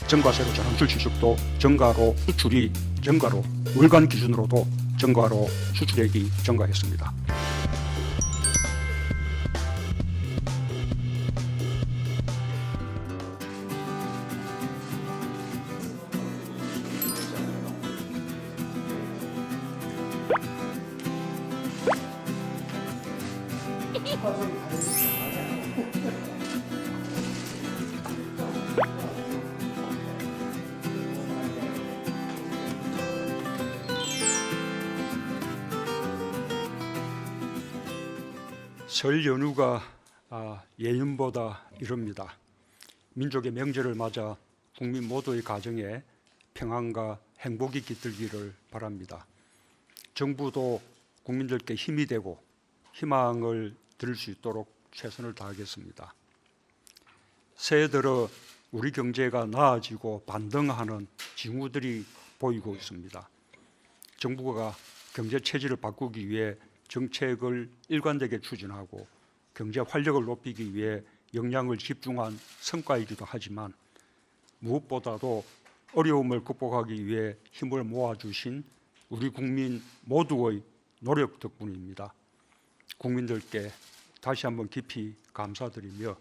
정과세로 전환출 실적도 증가로 수출이 증가로 월간 기준으로도 증가로 수출액이 증가했습니다. 설 연휴가 예년보다 이릅니다. 민족의 명절을 맞아 국민 모두의 가정에 평안과 행복이 깃들기를 바랍니다. 정부도 국민들께 힘이 되고 희망을 드릴 수 있도록 최선을 다하겠습니다. 새해 들어 우리 경제가 나아지고 반등하는 징후들이 보이고 있습니다. 정부가 경제 체질을 바꾸기 위해 정책을 일관되게 추진하고 경제 활력을 높이기 위해 역량을 집중한 성과이기도 하지만 무엇보다도 어려움을 극복하기 위해 힘을 모아주신 우리 국민 모두의 노력 덕분입니다. 국민들께 다시 한번 깊이 감사드리며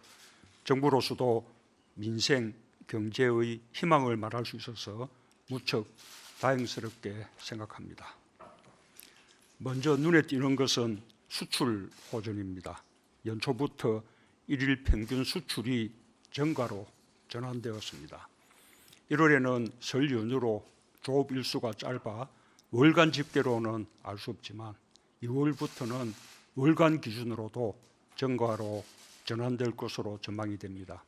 정부로서도 민생, 경제의 희망을 말할 수 있어서 무척 다행스럽게 생각합니다. 먼저 눈에 띄는 것은 수출 호전입니다. 연초부터 일일 평균 수출이 증가로 전환되었습니다. 1월에는 설 연휴로 조업 일수가 짧아 월간 집계로는 알 수 없지만 2월부터는 월간 기준으로도 증가로 전환될 것으로 전망이 됩니다.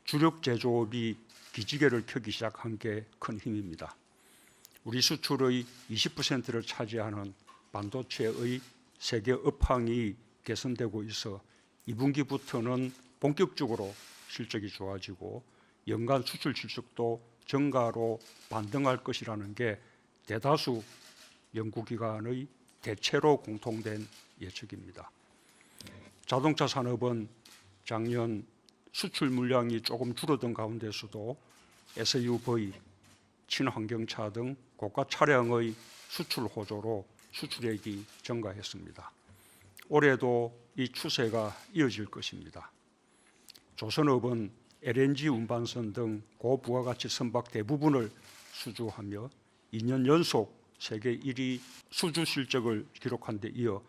주력 제조업이 기지개를 켜기 시작한 게 큰 힘입니다. 우리 수출의 20%를 차지하는 반도체의 세계 업황이 개선되고 있어 2분기부터는 본격적으로 실적이 좋아지고 연간 수출 실적도 증가로 반등할 것이라는 게 대다수 연구기관의 대체로 공통된 예측입니다. 자동차 산업은 작년 수출 물량이 조금 줄어든 가운데서도 SUV, 친환경차 등 고가 차량의 수출 호조로 수출액이 증가했습니다. 올해도 이 추세가 이어질 것입니다. 조선업은 LNG 운반선 등 고부가가치 선박 대부분을 수주하며 2년 연속 세계 1위 수주 실적을 기록한 데 이어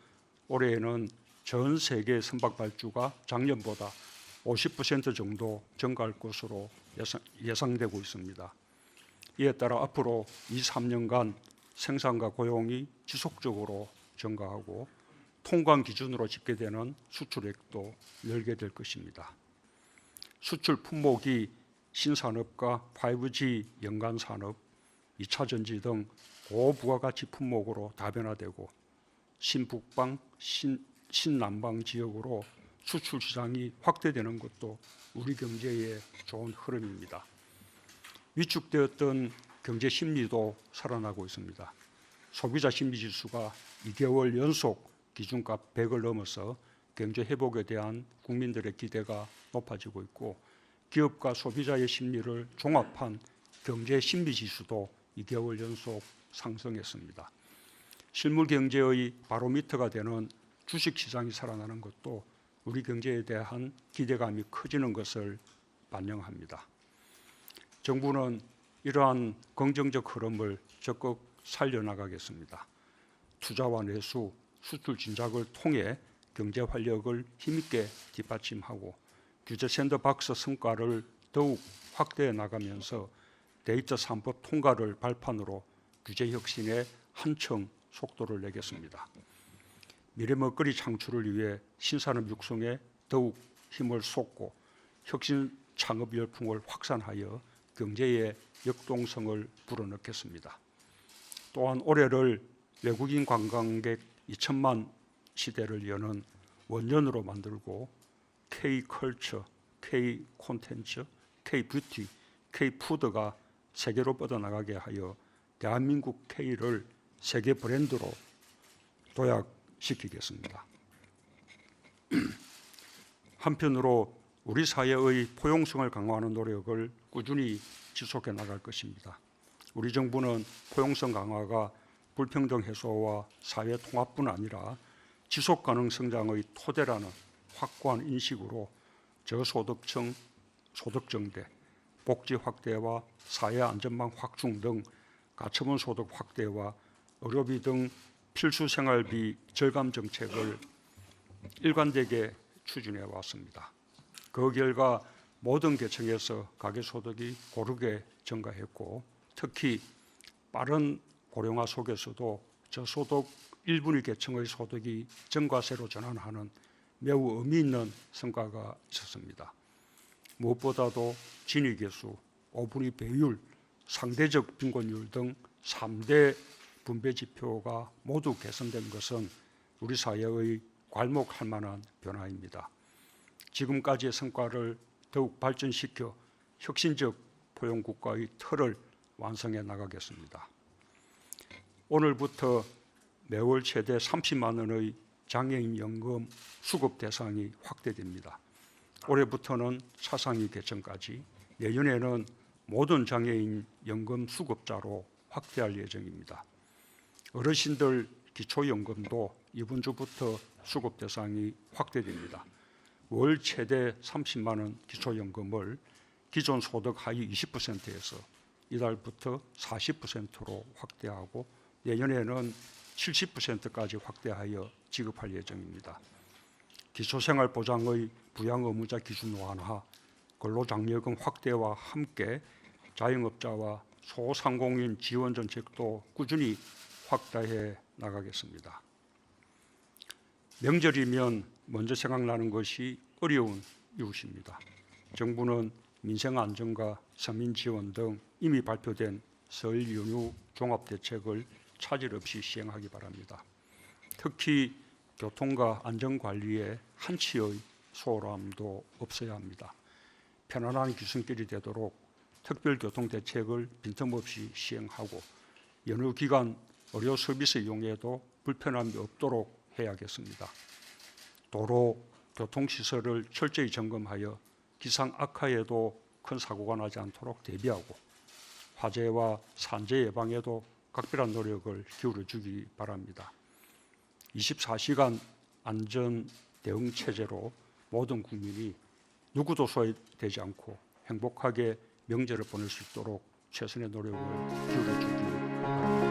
올해에는 전 세계 선박 발주가 작년보다 50% 정도 증가할 것으로 예상되고 있습니다. 이에 따라 앞으로 2, 3년간 생산과 고용이 지속적으로 증가하고 통관 기준으로 집계되는 수출액도 늘게 될 것입니다. 수출 품목이 신산업과 5G 연관 산업, 2차 전지 등 고부가가치 품목으로 다변화되고 신북방, 신남방 지역으로 수출 시장이 확대되는 것도 우리 경제의 좋은 흐름입니다. 위축되었던 경제 심리도 살아나고 있습니다. 소비자 심리 지수가 2개월 연속 기준값 100을 넘어서 경제 회복에 대한 국민들의 기대가 높아지고 있고 기업과 소비자의 심리를 종합한 경제 심리 지수도 2개월 연속 상승했습니다. 실물 경제의 바로미터가 되는 주식 시장이 살아나는 것도 우리 경제에 대한 기대감이 커지는 것을 반영합니다. 정부는 이러한 긍정적 흐름을 적극 살려나가겠습니다. 투자와 내수, 수출 진작을 통해 경제 활력을 힘있게 뒷받침하고 규제 샌드박스 성과를 더욱 확대해 나가면서 데이터 3법 통과를 발판으로 규제 혁신에 한층 속도를 내겠습니다. 미래 먹거리 창출을 위해 신산업 육성에 더욱 힘을 쏟고 혁신 창업 열풍을 확산하여 경제의 역동성을 불어넣겠습니다. 또한 올해를 외국인 관광객 2천만 시대를 여는 원년으로 만들고 K컬처, K콘텐츠, K뷰티, K푸드가 세계로 뻗어나가게 하여 대한민국 K를 세계 브랜드로 도약시키겠습니다. 한편으로 우리 사회의 포용성을 강화하는 노력을 꾸준히 지속해 나갈 것입니다. 우리 정부는 포용성 강화가 불평등 해소와 사회 통합뿐 아니라 지속 가능 성장의 토대라는 확고한 인식으로 저소득층 소득 증대, 복지 확대와 사회 안전망 확충 등 가처분 소득 확대와 의료비 등 필수 생활비 절감 정책을 일관되게 추진해 왔습니다. 그 결과 모든 계층에서 가계소득이 고르게 증가했고, 특히 빠른 고령화 속에서도 저소득 1분위 계층의 소득이 증가세로 전환하는 매우 의미 있는 성과가 있었습니다. 무엇보다도 진위계수, 5분위 배율, 상대적 빈곤율 등 3대 분배 지표가 모두 개선된 것은 우리 사회의 괄목할 만한 변화입니다. 지금까지의 성과를 더욱 발전시켜 혁신적 포용국가의 틀을 완성해 나가겠습니다. 오늘부터 매월 최대 30만 원의 장애인 연금 수급 대상이 확대됩니다. 올해부터는 차상위 계층까지, 내년에는 모든 장애인 연금 수급자로 확대할 예정입니다. 어르신들 기초연금도 이번 주부터 수급 대상이 확대됩니다. 월 최대 30만 원 기초연금을 기존 소득 하위 20%에서 이달부터 40%로 확대하고 내년에는 70%까지 확대하여 지급할 예정입니다. 기초생활보장의 부양 의무자 기준 완화, 근로장려금 확대와 함께 자영업자와 소상공인 지원 정책도 꾸준히 확대해 나가겠습니다. 명절이면 먼저 생각나는 것이 어려운 이웃입니다. 정부는 민생 안정과 서민 지원 등 이미 발표된 설 연휴 종합대책을 차질 없이 시행하기 바랍니다. 특히 교통과 안전관리에 한치의 소홀함도 없어야 합니다. 편안한 귀순길이 되도록 특별교통대책을 빈틈없이 시행하고 연휴 기간 의료 서비스 이용에도 불편함이 없도록 해야겠습니다. 도로, 교통시설을 철저히 점검하여 기상 악화에도 큰 사고가 나지 않도록 대비하고 화재와 산재 예방에도 각별한 노력을 기울여주기 바랍니다. 24시간 안전 대응 체제로 모든 국민이 누구도 소외되지 않고 행복하게 명절을 보낼 수 있도록 최선의 노력을 기울여주기 바랍니다.